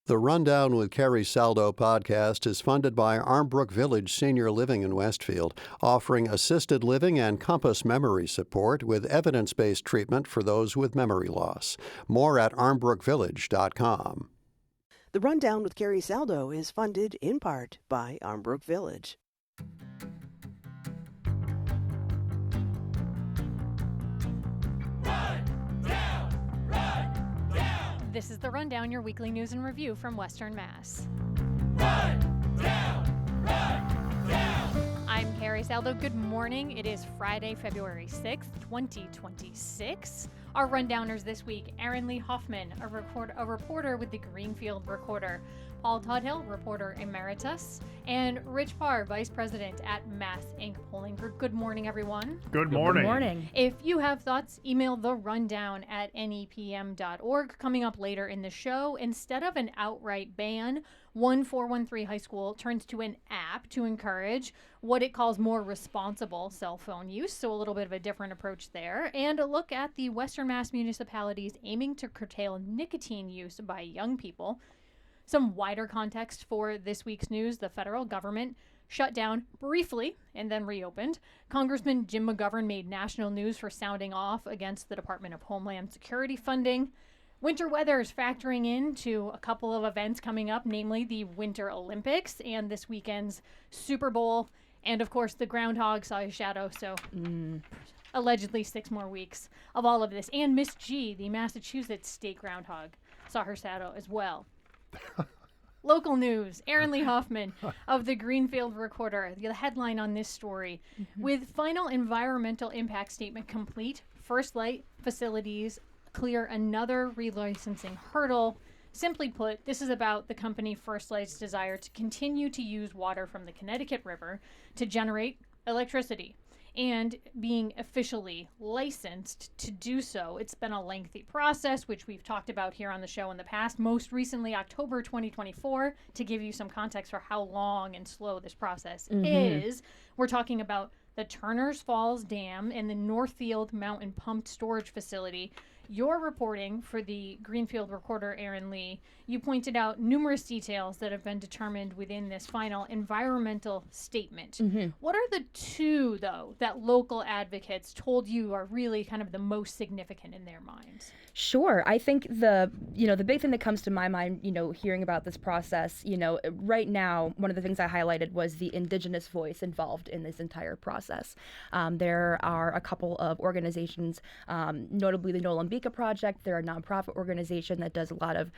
The Rundown with Carrie Saldo podcast is funded by Armbrook Village Senior Living in Westfield, offering assisted living and compass memory support with evidence-based treatment for those with memory loss. More at armbrookvillage.com. The Rundown with Carrie Saldo is funded in part by Armbrook Village. This is The Rundown, your weekly news and review from Western Mass. I'm Carrie Saldo. Good morning. It is Friday, February 6th, 2026. Our Rundowners this week: Erin Lee Hoffman, a reporter with the Greenfield Recorder; Paul Tudhill, reporter emeritus; and Rich Parr, vice president at Mass Inc. Polling Group. Good morning, everyone. Good morning. Good morning. If you have thoughts, email therundown@nepm.org. Coming up later in the show, instead of an outright ban, 1413 High School turns to an app to encourage what it calls more responsible cell phone use, so a little bit of a different approach there, and a look at the Western Mass municipalities aiming to curtail nicotine use by young people. Some wider context for this week's news: the federal government shut down briefly and then reopened. Congressman Jim McGovern made national news for sounding off against the Department of Homeland Security funding. Winter weather is factoring into a couple of events coming up, namely the Winter Olympics and this weekend's Super Bowl. And of course, the groundhog saw his shadow, so allegedly 6 more weeks of all of this. And Miss G, the Massachusetts state groundhog, saw her shadow as well. Local news: Erin Lee Hoffman of the Greenfield Recorder. The headline on this story: with final environmental impact statement complete, First Light facilities clear another relicensing hurdle. Simply put, this is about the company First Light's desire to continue to use water from the Connecticut River to generate electricity, and being officially licensed to do so. It's been a lengthy process, which we've talked about here on the show in the past, most recently October 2024, to give you some context for how long and slow this process is. We're talking about the Turners Falls Dam and the Northfield Mountain Pumped Storage Facility. You're reporting for the Greenfield Recorder, Erin Lee. You pointed out numerous details that have been determined within this final environmental statement. What are the two, though, that local advocates told you are really kind of the most significant in their minds? Sure. I think the big thing that comes to my mind, hearing about this process, right now, one of the things I highlighted was the Indigenous voice involved in this entire process. There are a couple of organizations, notably the Nolan Beacon Project. They're a nonprofit organization that does a lot of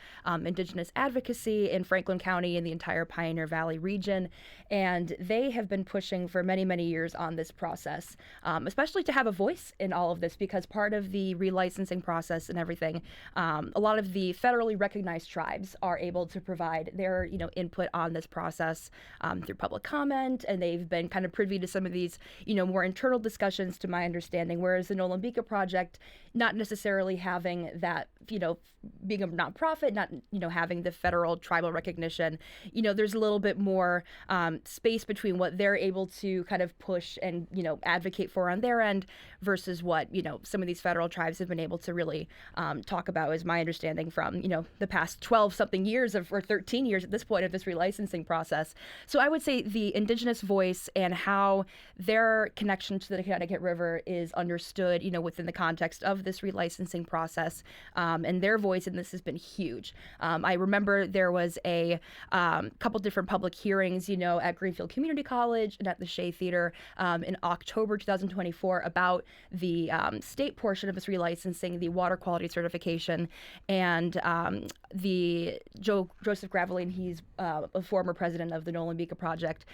Indigenous advocacy in Franklin County and the entire Pioneer Valley region. And they have been pushing for many, many years on this process, especially to have a voice in all of this, because part of the relicensing process and everything, a lot of the federally recognized tribes are able to provide their, input on this process through public comment, and they've been kind of privy to some of these, more internal discussions, to my understanding, whereas the Nolan Beacon Project, not necessarily having that, being a nonprofit, not, having the federal tribal recognition, there's a little bit more space between what they're able to kind of push and, advocate for on their end versus what, some of these federal tribes have been able to really talk about, is my understanding from, the past 12-something years or 13 years at this point of this relicensing process. So I would say the Indigenous voice and how their connection to the Connecticut River is understood, within the context of this relicensing process, and their voice in this has been huge. I remember there was a couple different public hearings, at Greenfield Community College and at the Shea Theater in October 2024 about the state portion of this relicensing, the water quality certification, and the Joseph Graveline, he's a former president of the Nolan Beacon Project.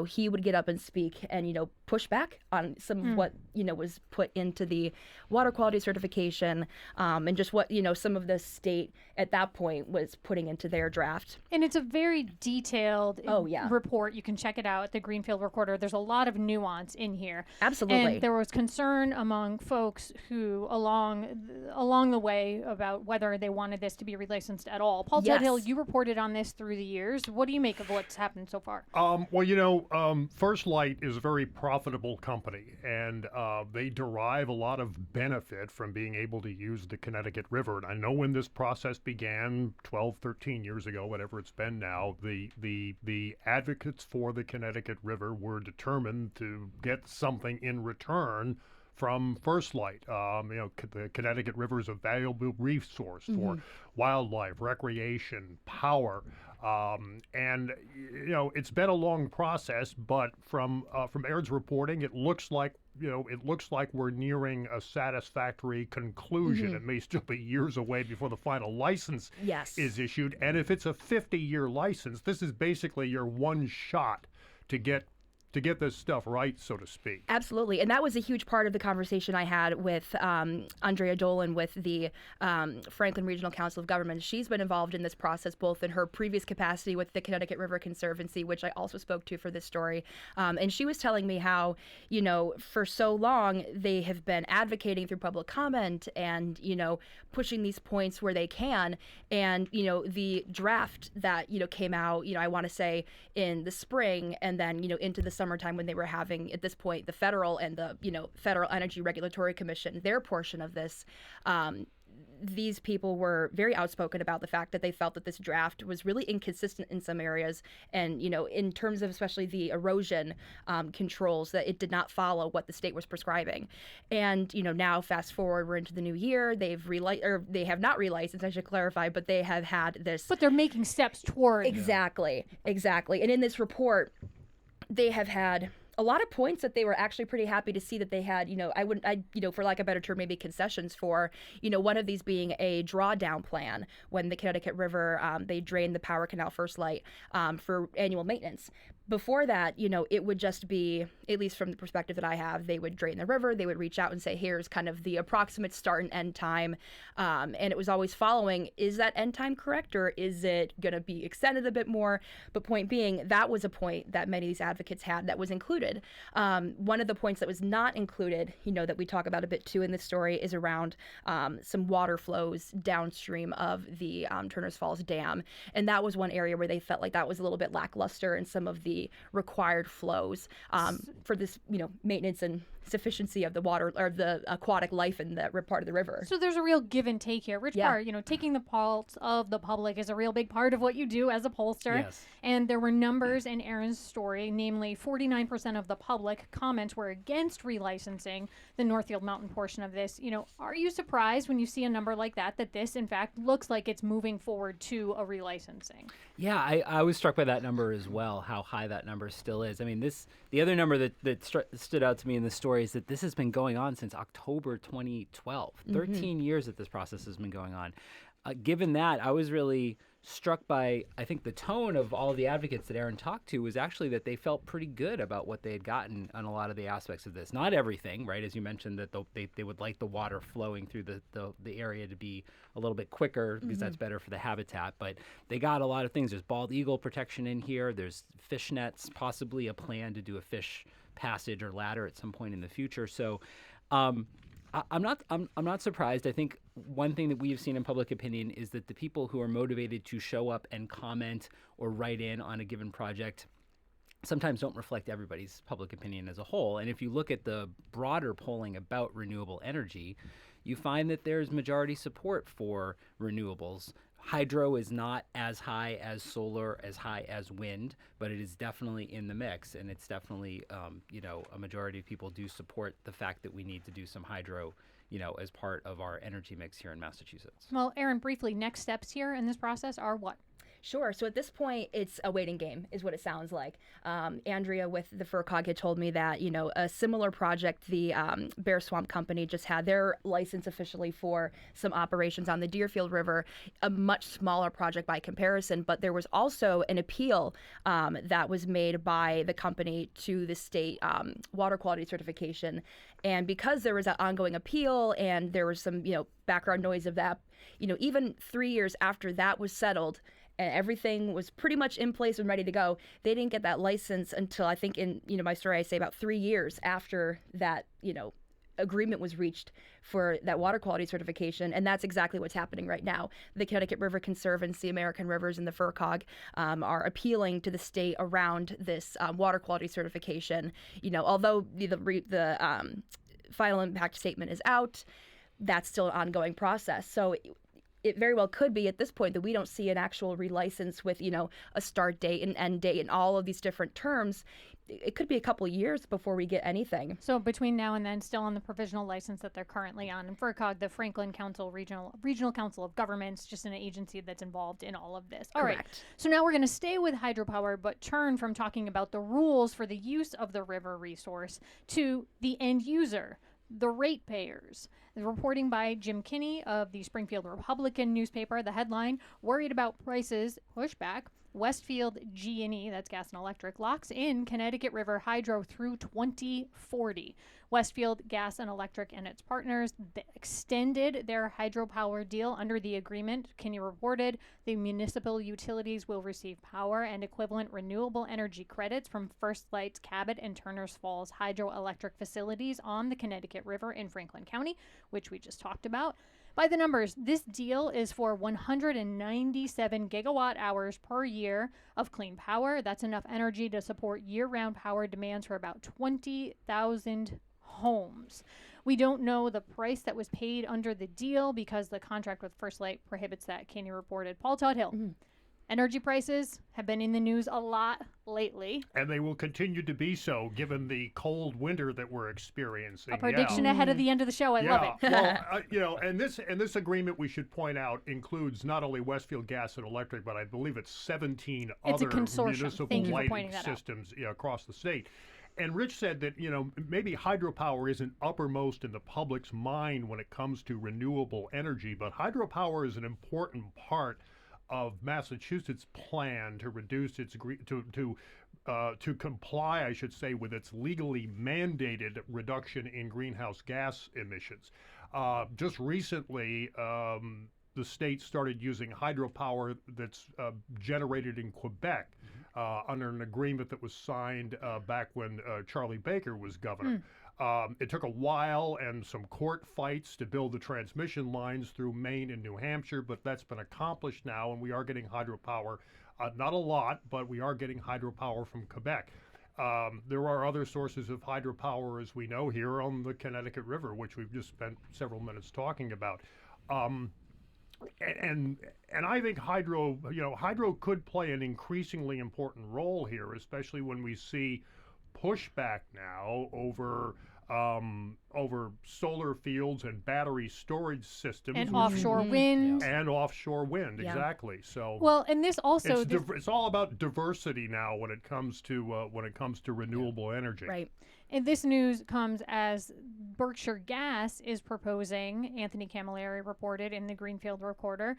He would get up and speak and, push back on some of what, was put into the water quality certification, and just what, some of the state at that point was putting into their draft. And it's a very detailed report. You can check it out at the Greenfield Recorder. There's a lot of nuance in here. Absolutely. And there was concern among folks who along the way about whether they wanted this to be relicensed at all. Paul Tudhill, you reported on this through the years. What do you make of what's happened so far? First Light is a very profitable company, and they derive a lot of benefit from being able to use the Connecticut River. And I know when this process began 12, 13 years ago, whatever it's been now, the advocates for the Connecticut River were determined to get something in return from First Light. The Connecticut River is a valuable resource for wildlife, recreation, power. And it's been a long process, but from Aaron's reporting, it looks like we're nearing a satisfactory conclusion. It may still be years away before the final license is issued. And if it's a 50-year license, this is basically your one shot to get this stuff right, so to speak. Absolutely. And that was a huge part of the conversation I had with Andrea Dolan with the Franklin Regional Council of Governments. She's been involved in this process both in her previous capacity with the Connecticut River Conservancy, which I also spoke to for this story. And she was telling me how, for so long they have been advocating through public comment and, pushing these points where they can. And, the draft that, came out, I want to say in the spring and then, into the summertime when they were having, at this point, the federal and the, Federal Energy Regulatory Commission, their portion of this, these people were very outspoken about the fact that they felt that this draft was really inconsistent in some areas. And, in terms of especially the erosion controls, that it did not follow what the state was prescribing. And, now fast forward, we're into the new year. They have not relicensed, I should clarify, but they have had this. But they're making steps toward. Exactly. And in this report, they have had a lot of points that they were actually pretty happy to see that they had, for lack of a better term, maybe concessions for, one of these being a drawdown plan when the Connecticut River, they drained the Power Canal First Light for annual maintenance. Before that, it would just be, at least from the perspective that I have, they would drain the river, they would reach out and say, here's kind of the approximate start and end time. And it was always following, is that end time correct or is it going to be extended a bit more? But point being, that was a point that many of these advocates had that was included. One of the points that was not included, that we talk about a bit too in this story is around some water flows downstream of the Turner's Falls Dam. And that was one area where they felt like that was a little bit lackluster in some of the required flows for this, maintenance and sufficiency of the water or the aquatic life in that part of the river. So there's a real give and take here. Rich Parr, taking the pulse of the public is a real big part of what you do as a pollster. Yes. And there were numbers in Aaron's story, namely 49% of the public comments were against relicensing the Northfield Mountain portion of this. Are you surprised when you see a number like that this in fact looks like it's moving forward to a relicensing? Yeah, I was struck by that number as well, how high that number still is. I mean, the other number that stood out to me in the story is that this has been going on since October 2012. 13 years that this process has been going on. Given that, I was really struck by, I think the tone of all the advocates that Aaron talked to was actually that they felt pretty good about what they had gotten on a lot of the aspects of this. Not everything, right? As you mentioned, that they would like the water flowing through the area to be a little bit quicker because that's better for the habitat. But they got a lot of things. There's bald eagle protection in here. There's fish nets, possibly a plan to do a fish passage or ladder at some point in the future. So I'm not surprised. I think one thing that we have seen in public opinion is that the people who are motivated to show up and comment or write in on a given project sometimes don't reflect everybody's public opinion as a whole. And if you look at the broader polling about renewable energy, you find that there's majority support for renewables. Hydro is not as high as solar, as high as wind, but it is definitely in the mix, and it's definitely, a majority of people do support the fact that we need to do some hydro, as part of our energy mix here in Massachusetts. Well, Aaron, briefly, next steps here in this process are what? Sure. So at this point, it's a waiting game, is what it sounds like. Andrea with the FERCog had told me that, a similar project, the Bear Swamp Company just had their license officially for some operations on the Deerfield River, a much smaller project by comparison. But there was also an appeal that was made by the company to the state water quality certification. And because there was that ongoing appeal and there was some, background noise of that, even 3 years after that was settled, and everything was pretty much in place and ready to go, they didn't get that license until I think in, my story, I say about 3 years after that, agreement was reached for that water quality certification. And that's exactly what's happening right now. The Connecticut River Conservancy, American Rivers, and the FERCog are appealing to the state around this water quality certification. Although the final impact statement is out, that's still an ongoing process. So it very well could be at this point that we don't see an actual relicense with, a start date and end date and all of these different terms. It could be a couple of years before we get anything. So between now and then, still on the provisional license that they're currently on. And FERCOG, the Franklin Council Regional Council of Governments, just an agency that's involved in all of this. All right. Correct. So now we're going to stay with hydropower, but turn from talking about the rules for the use of the river resource to the end user, the ratepayers. The reporting by Jim Kinney of the Springfield Republican newspaper. The headline, worried about prices, pushback. Westfield G&E, that's gas and electric, locks in Connecticut River Hydro through 2040. Westfield Gas and Electric and its partners extended their hydropower deal under the agreement. Kinney reported the municipal utilities will receive power and equivalent renewable energy credits from First Light's Cabot and Turners Falls hydroelectric facilities on the Connecticut River in Franklin County, which we just talked about. By the numbers, this deal is for 197 gigawatt hours per year of clean power. That's enough energy to support year-round power demands for about 20,000 homes. We don't know the price that was paid under the deal because the contract with First Light prohibits that, Kinney reported. Paul Todd-Hill. Mm-hmm. Energy prices have been in the news a lot lately. And they will continue to be so given the cold winter that we're experiencing. A prediction ahead of the end of the show. I love it. Well, and this agreement, we should point out, includes not only Westfield Gas and Electric, but I believe it's 17 other municipal lighting systems across the state. And Rich said that, maybe hydropower isn't uppermost in the public's mind when it comes to renewable energy, but hydropower is an important part of Massachusetts' plan to reduce its to comply, I should say, with its legally mandated reduction in greenhouse gas emissions. Just recently, the state started using hydropower that's generated in Quebec under an agreement that was signed back when Charlie Baker was governor. It took a while and some court fights to build the transmission lines through Maine and New Hampshire, but that's been accomplished now, and we are getting hydropower. Not a lot, but we are getting hydropower from Quebec. There are other sources of hydropower, as we know, here on the Connecticut River, which we've just spent several minutes talking about. And I think hydro could play an increasingly important role here, especially when we see pushback now over solar fields and battery storage systems and offshore wind. And offshore wind, exactly. So well, and this also it's all about diversity now when it comes to renewable energy. Right. And this news comes as Berkshire Gas is proposing, Anthony Camilleri reported in the Greenfield Recorder,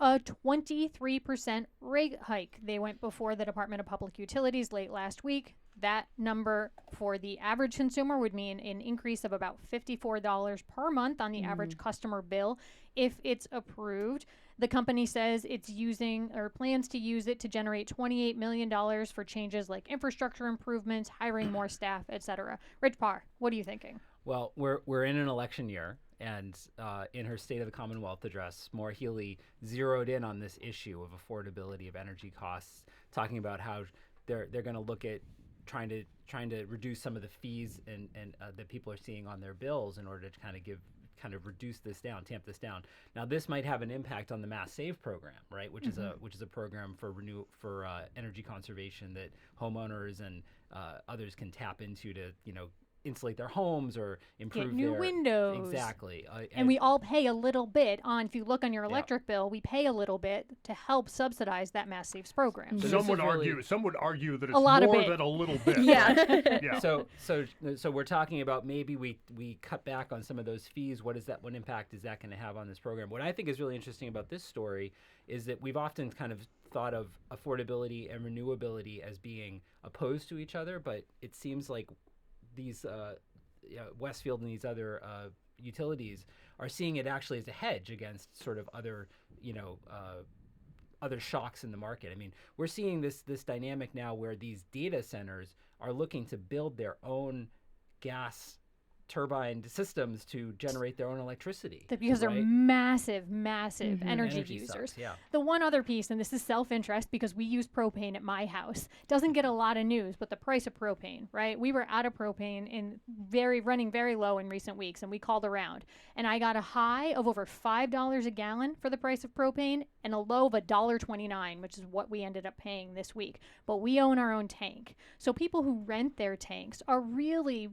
a 23% rate hike. They went before the Department of Public Utilities late last week. That number for the average consumer would mean an increase of about $54 per month on the average customer bill if it's approved. The company says it's using or plans to use it to generate $28 million for changes like infrastructure improvements, hiring more staff, etc. Rich Parr, what are you thinking? Well, we're in an election year, and in her State of the Commonwealth address, Maura Healey zeroed in on this issue of affordability of energy costs, talking about how they're going to look at trying to reduce some of the fees and that people are seeing on their bills in order to kind of reduce this down, tamp this down. Now, this might have an impact on the Mass Save program, right? Which is a program for energy conservation that homeowners and others can tap into to insulate their homes or improve get new windows. Exactly. And we all pay a little bit on, if you look on your electric bill, we pay a little bit to help subsidize that Mass Saves program. So some would argue that it's more than a little bit. Yeah. So we're talking about maybe we cut back on some of those fees. What impact is that going to have on this program? What I think is really interesting about this story is that we've often kind of thought of affordability and renewability as being opposed to each other, but it seems like these Westfield and these other utilities are seeing it actually as a hedge against sort of other shocks in the market. I mean, we're seeing this dynamic now where these data centers are looking to build their own gas turbine systems to generate their own electricity. Because they're right? massive energy Energy users. sucks, yeah. The one other piece, and this is self-interest because we use propane at my house, doesn't get a lot of news, but the price of propane, right? We were out of propane in running very low in recent weeks, and we called around. And I got a high of over $5 a gallon for the price of propane and a low of $1.29, which is what we ended up paying this week. But we own our own tank. So people who rent their tanks are really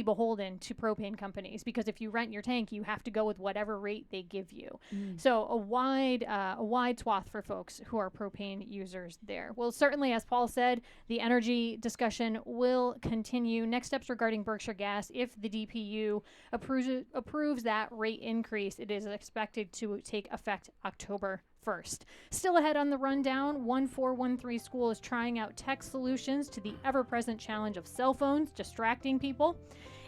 beholden to propane companies, because if you rent your tank, you have to go with whatever rate they give you. So a wide swath for folks who are propane users there. Well, certainly, as Paul said, the energy discussion will continue. Next steps regarding Berkshire Gas: if the DPU approves that rate increase, it is expected to take effect October 1st. Still ahead on the rundown, 1413 school is trying out tech solutions to the ever-present challenge of cell phones distracting people.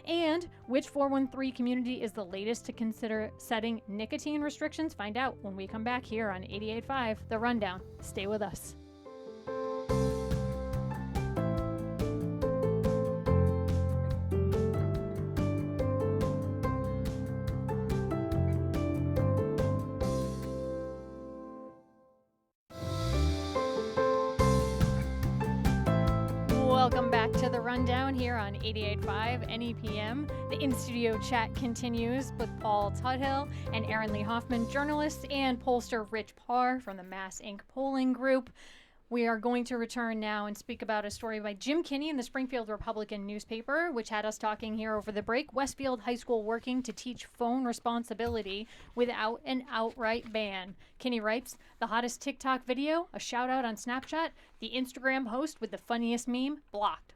And which 413 community is the latest to consider setting nicotine restrictions? Find out when we come back here on 88.5 The Rundown. Stay with us. Welcome back to The Rundown here on 88.5 NEPM. The in-studio chat continues with Paul Tuthill and Aaron Lee Hoffman, journalist, and pollster Rich Parr from the Mass Inc. polling group. We are going to return now and speak about a story by Jim Kinney in the Springfield Republican newspaper, which had us talking here over the break. Westfield High School working to teach phone responsibility without an outright ban. Kinney writes, the hottest TikTok video, a shout out on Snapchat, the Instagram host with the funniest meme, blocked,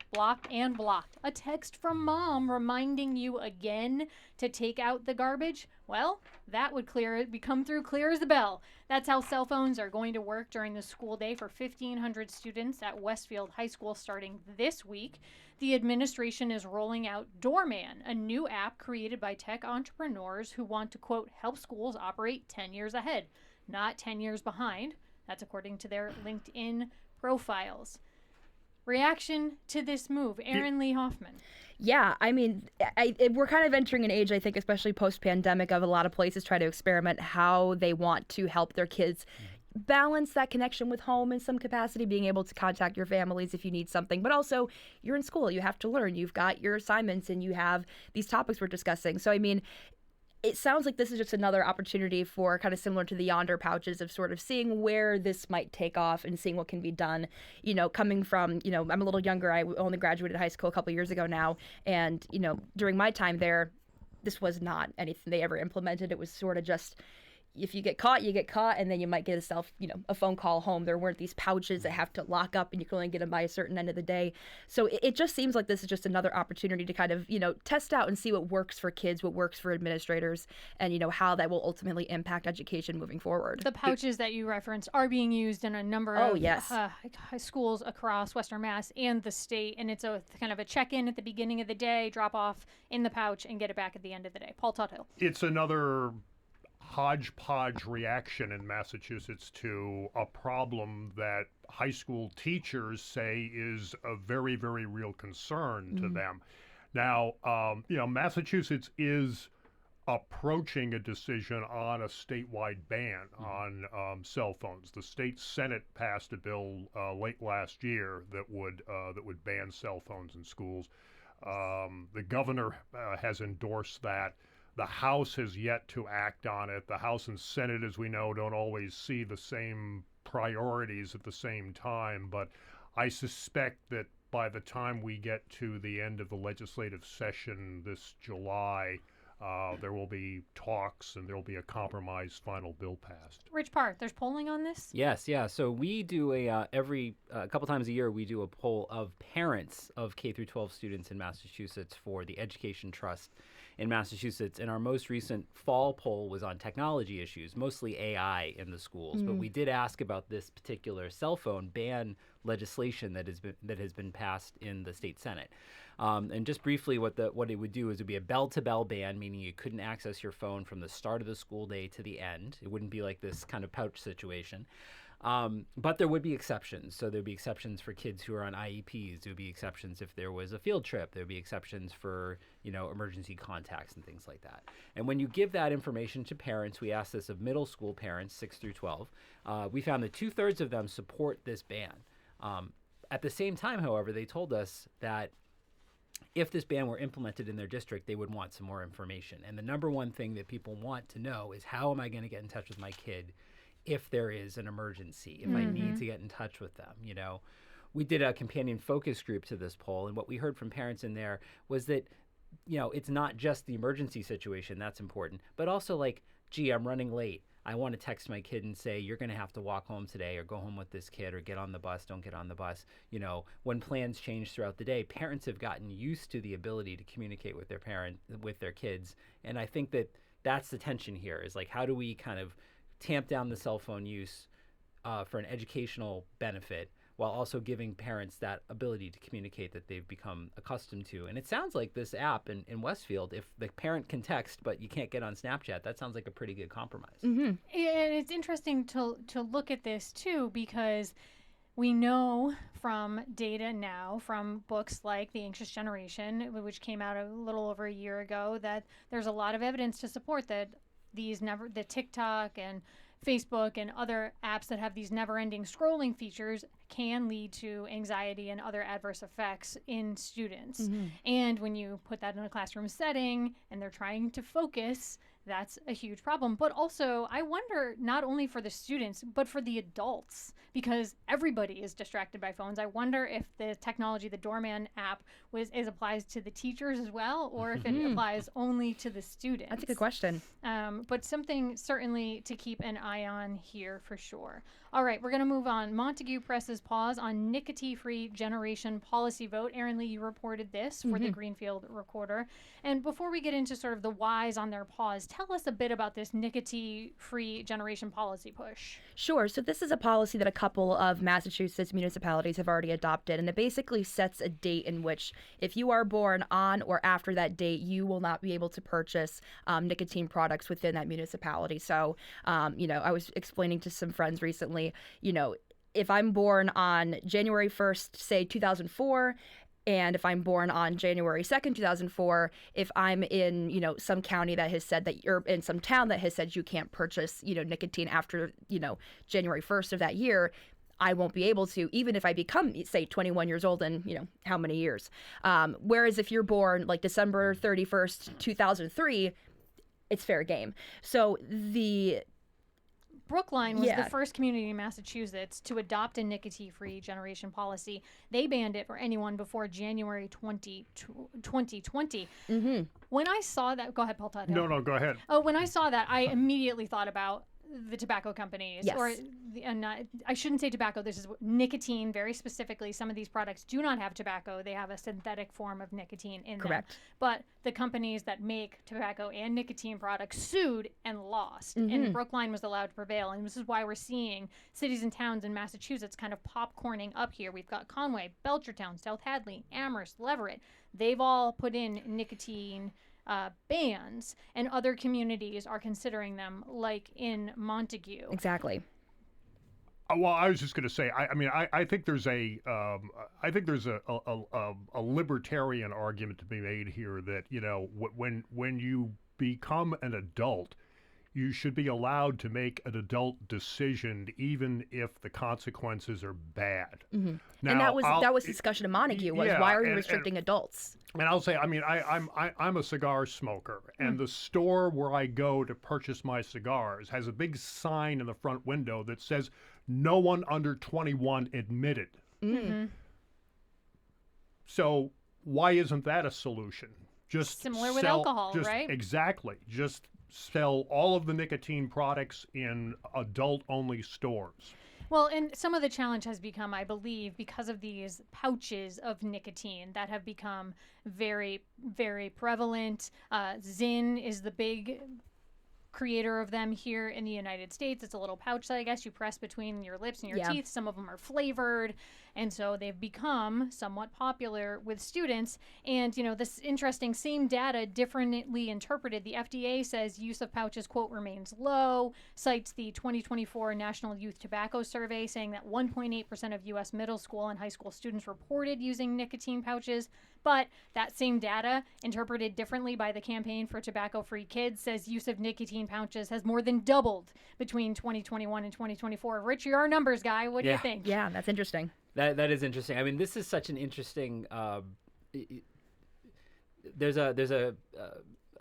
and blocked. A text from mom reminding you again to take out the garbage. Well, that would become through clear as a bell. That's how cell phones are going to work during the school day for 1,500 students at Westfield High School starting this week. The administration is rolling out Doorman, a new app created by tech entrepreneurs who want to, quote, help schools operate 10 years ahead, not 10 years behind. That's according to their LinkedIn profiles. Reaction to this move, Aaron Lee Hoffman. Yeah, I mean, we're kind of entering an age, I think, especially post-pandemic, of a lot of places try to experiment how they want to help their kids balance that connection with home in some capacity, being able to contact your families if you need something. But also, you're in school, you have to learn, you've got your assignments, and you have these topics we're discussing. So, I mean, it sounds like this is just another opportunity for kind of similar to the Yonder pouches of sort of seeing where this might take off and seeing what can be done. You know, coming from, you know, I'm a little younger. I only graduated high school a couple years ago now. And, you know, during my time there, this was not anything they ever implemented. It was sort of just, if you get caught, you get caught, and then you might get a phone call home. There weren't these pouches that have to lock up and you can only get them by a certain end of the day. So it just seems like this is just another opportunity to kind of, you know, test out and see what works for kids, what works for administrators, and, you know, how that will ultimately impact education moving forward. The pouches that you referenced are being used in a number of schools across Western Mass and the state, and it's a kind of a check-in at the beginning of the day, drop off in the pouch, and get it back at the end of the day. Paul Tuthill. It's another hodgepodge reaction in Massachusetts to a problem that high school teachers say is a very, very real concern to them. Now, you know, Massachusetts is approaching a decision on a statewide ban on cell phones. The state Senate passed a bill late last year that would ban cell phones in schools. The governor has endorsed that. The House has yet to act on it. The House and Senate, as we know, don't always see the same priorities at the same time. But I suspect that by the time we get to the end of the legislative session this July, there will be talks and there will be a compromise final bill passed. Rich Parr, there's polling on this? Yes, yeah. So we do every couple times a year, we do a poll of parents of K through 12 students in Massachusetts for the Education Trust in Massachusetts. And our most recent fall poll was on technology issues, mostly AI in the schools. But we did ask about this particular cell phone ban legislation that has been passed in the state Senate. And just briefly, what it would do is it would be a bell-to-bell ban, meaning you couldn't access your phone from the start of the school day to the end. It wouldn't be like this kind of pouch situation. But there would be exceptions. So there'd be exceptions for kids who are on IEPs. There would be exceptions if there was a field trip. There would be exceptions for, emergency contacts and things like that. And when you give that information to parents, we asked this of middle school parents, 6 through 12, we found that 2/3 of them support this ban. At the same time, however, they told us that if this ban were implemented in their district, they would want some more information. And the number one thing that people want to know is, how am I going to get in touch with my kid if there is an emergency, if I need to get in touch with them? We did a companion focus group to this poll, and what we heard from parents in there was that, it's not just the emergency situation that's important, but also like, gee, I'm running late. I want to text my kid and say, you're going to have to walk home today, or go home with this kid, or get on the bus, don't get on the bus. When plans change throughout the day, parents have gotten used to the ability to communicate with their kids. And I think that that's the tension here, is like, how do we kind of tamp down the cell phone use for an educational benefit, while also giving parents that ability to communicate that they've become accustomed to. And it sounds like this app in Westfield, if the parent can text but you can't get on Snapchat, that sounds like a pretty good compromise. And it's interesting to look at this too, because we know from data now, from books like The Anxious Generation, which came out a little over a year ago, that there's a lot of evidence to support that the TikTok and Facebook and other apps that have these never-ending scrolling features can lead to anxiety and other adverse effects in students. And when you put that in a classroom setting and they're trying to focus, that's a huge problem. But also, I wonder, not only for the students, but for the adults, because everybody is distracted by phones. I wonder if the technology, the Doorman app, applies to the teachers as well, or if it applies only to the students. That's a good question. But something certainly to keep an eye on here for sure. All right, we're going to move on. Montague presses pause on nicotine-free generation policy vote. Erin Lee, you reported this for the Greenfield Recorder. And before we get into sort of the whys on their pause, tell us a bit about this nicotine-free generation policy push. Sure. So this is a policy that a couple of Massachusetts municipalities have already adopted, and it basically sets a date in which, if you are born on or after that date, you will not be able to purchase nicotine products within that municipality. So, I was explaining to some friends recently, if I'm born on January 1st, say 2004, and if I'm born on January 2nd, 2004, if I'm in, some county that has said that, or in some town that has said you can't purchase, nicotine after, January 1st of that year, I won't be able to, even if I become, say, 21 years old in, how many years. Whereas if you're born like December 31st, 2003, it's fair game. So Brookline was the first community in Massachusetts to adopt a nicotine-free generation policy. They banned it for anyone before January 2020. When I saw that, go ahead, Paul Todd. No, go ahead. Oh, when I saw that, I immediately thought about the tobacco companies, Yes. I shouldn't say tobacco. This is nicotine, very specifically. Some of these products do not have tobacco. They have a synthetic form of nicotine in Correct. them. But the companies that make tobacco and nicotine products sued and lost. And Brookline was allowed to prevail. And this is why we're seeing cities and towns in Massachusetts kind of popcorning up here. We've got Conway, Belchertown, South Hadley, Amherst, Leverett. They've all put in nicotine bans, and other communities are considering them, like in Montague. Exactly. Well, I was just going to say, I think there's a libertarian argument to be made here that, when you become an adult, you should be allowed to make an adult decision, even if the consequences are bad. Now, and that was discussion of Montague was, why are you restricting adults? And I'll say, I'm a cigar smoker, and the store where I go to purchase my cigars has a big sign in the front window that says, "No one under 21 admitted." So why isn't that a solution? Just similar with alcohol, right? Exactly. Just sell all of the nicotine products in adult-only stores. Well, and some of the challenge has become, I believe, because of these pouches of nicotine that have become very, very prevalent. Zyn is the big creator of them here in the United States. It's a little pouch that I guess you press between your lips and your teeth. Some of them are flavored. And so they've become somewhat popular with students. And, this interesting same data differently interpreted. The FDA says use of pouches, quote, remains low, cites the 2024 National Youth Tobacco Survey saying that 1.8% of U.S. middle school and high school students reported using nicotine pouches. But that same data, interpreted differently by the Campaign for Tobacco-Free Kids, says use of nicotine pouches has more than doubled between 2021 and 2024. Rich, you're our numbers guy. What do you think? Yeah, that's interesting. That is interesting. I mean, this is such an interesting. There's a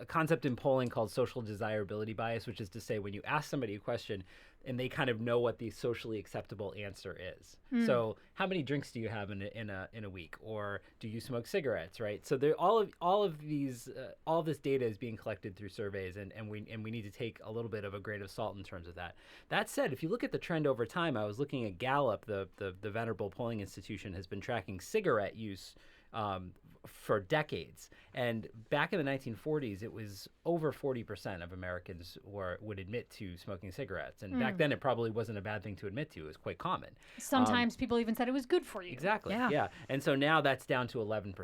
concept in polling called social desirability bias, which is to say when you ask somebody a question and they kind of know what the socially acceptable answer is. So, how many drinks do you have in a week, or do you smoke cigarettes? Right. So all of this data is being collected through surveys, and we need to take a little bit of a grain of salt in terms of that. That said, if you look at the trend over time, I was looking at Gallup, the venerable polling institution has been tracking cigarette use for decades. And back in the 1940s, it was over 40% of Americans would admit to smoking cigarettes. And back then, it probably wasn't a bad thing to admit to. It was quite common. Sometimes people even said it was good for you. Exactly. Yeah. And so now that's down to 11%.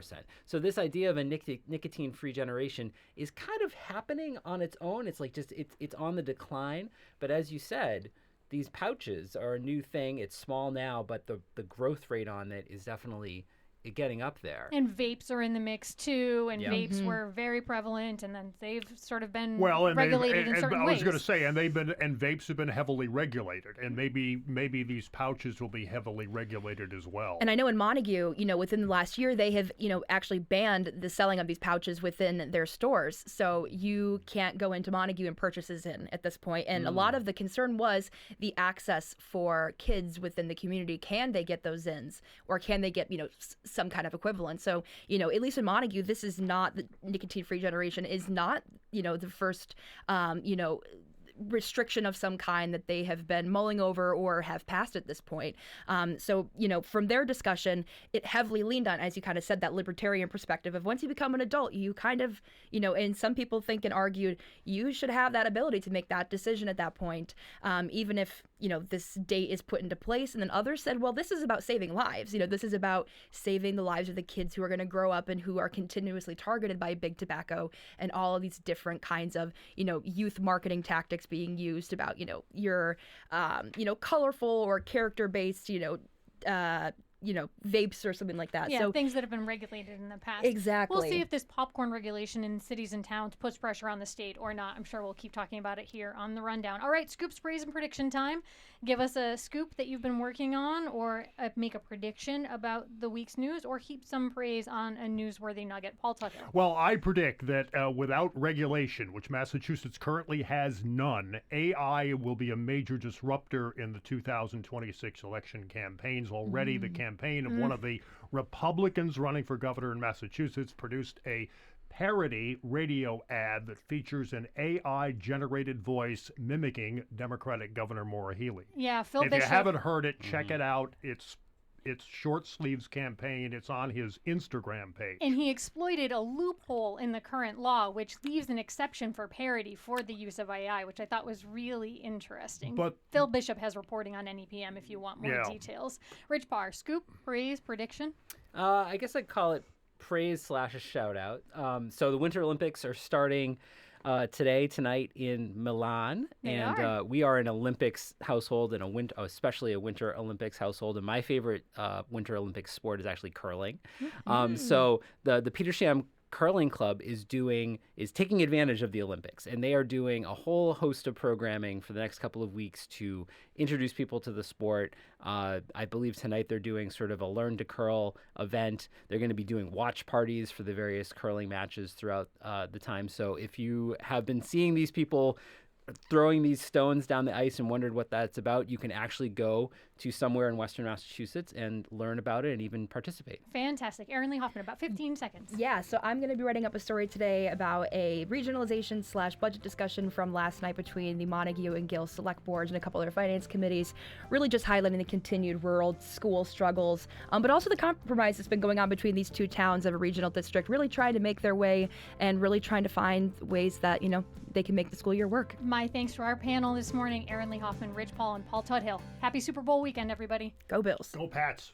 So this idea of a nicotine-free generation is kind of happening on its own. It's like it's on the decline. But as you said, these pouches are a new thing. It's small now, but the growth rate on it is definitely getting up there. And vapes are in the mix too, and vapes were very prevalent, and then they've sort of been regulated in certain ways. I was going to say, and vapes have been heavily regulated, and maybe these pouches will be heavily regulated as well. And I know in Montague, within the last year, they have, actually banned the selling of these pouches within their stores. So you can't go into Montague and purchase this at this point. And a lot of the concern was the access for kids within the community. Can they get those ins, or can they get, some kind of equivalent? So, at least in Montague, this is not the nicotine-free generation is not, the first, restriction of some kind that they have been mulling over or have passed at this point. So, from their discussion, it heavily leaned on, as you kind of said, that libertarian perspective of once you become an adult, you kind of, and some people think and argued you should have that ability to make that decision at that point, even if, this date is put into place. And then others said, well, this is about saving lives. This is about saving the lives of the kids who are going to grow up and who are continuously targeted by big tobacco and all of these different kinds of, youth marketing tactics being used about, your, colorful or character-based, vapes or something like that. Yeah, so things that have been regulated in the past. Exactly. We'll see if this popcorn regulation in cities and towns puts pressure on the state or not. I'm sure we'll keep talking about it here on the Rundown. All right, scoop, sprays, and prediction time. Give us a scoop that you've been working on, or make a prediction about the week's news, or heap some praise on a newsworthy nugget. Paul Tucker. Well, I predict that without regulation, which Massachusetts currently has none, AI will be a major disruptor in the 2026 election campaigns. Already the campaign of one of the Republicans running for governor in Massachusetts produced a parody radio ad that features an AI-generated voice mimicking Democratic Governor Maura Healey. Yeah, Phil If Bishop. you haven't heard it, check it out. It's Short Sleeves campaign. It's on his Instagram page. And he exploited a loophole in the current law, which leaves an exception for parody for the use of AI, which I thought was really interesting. But Phil Bishop has reporting on NEPM if you want more details. Rich Parr, scoop, praise, prediction? I guess I'd call it praise / a shout out. So the Winter Olympics are starting tonight in Milan, we are an Olympics household and especially a Winter Olympics household. And my favorite Winter Olympics sport is actually curling. So the Petersham Curling Club is taking advantage of the Olympics, and they are doing a whole host of programming for the next couple of weeks to introduce people to the sport. I believe tonight they're doing sort of a learn to curl event. They're going to be doing watch parties for the various curling matches throughout the time. So if you have been seeing these people throwing these stones down the ice and wondered what that's about, you can actually go to somewhere in Western Massachusetts and learn about it and even participate. Fantastic. Erin Lee Hoffman, about 15 seconds. Yeah, so I'm going to be writing up a story today about a regionalization / budget discussion from last night between the Montague and Gill select boards and a couple other finance committees, really just highlighting the continued rural school struggles, but also the compromise that's been going on between these two towns of a regional district, really trying to make their way and really trying to find ways that, they can make the school year work. My thanks to our panel this morning, Erin Lee Hoffman, Rich Paul, and Paul Tudhill. Happy Super Bowl weekend, everybody. Go Bills. Go Pats.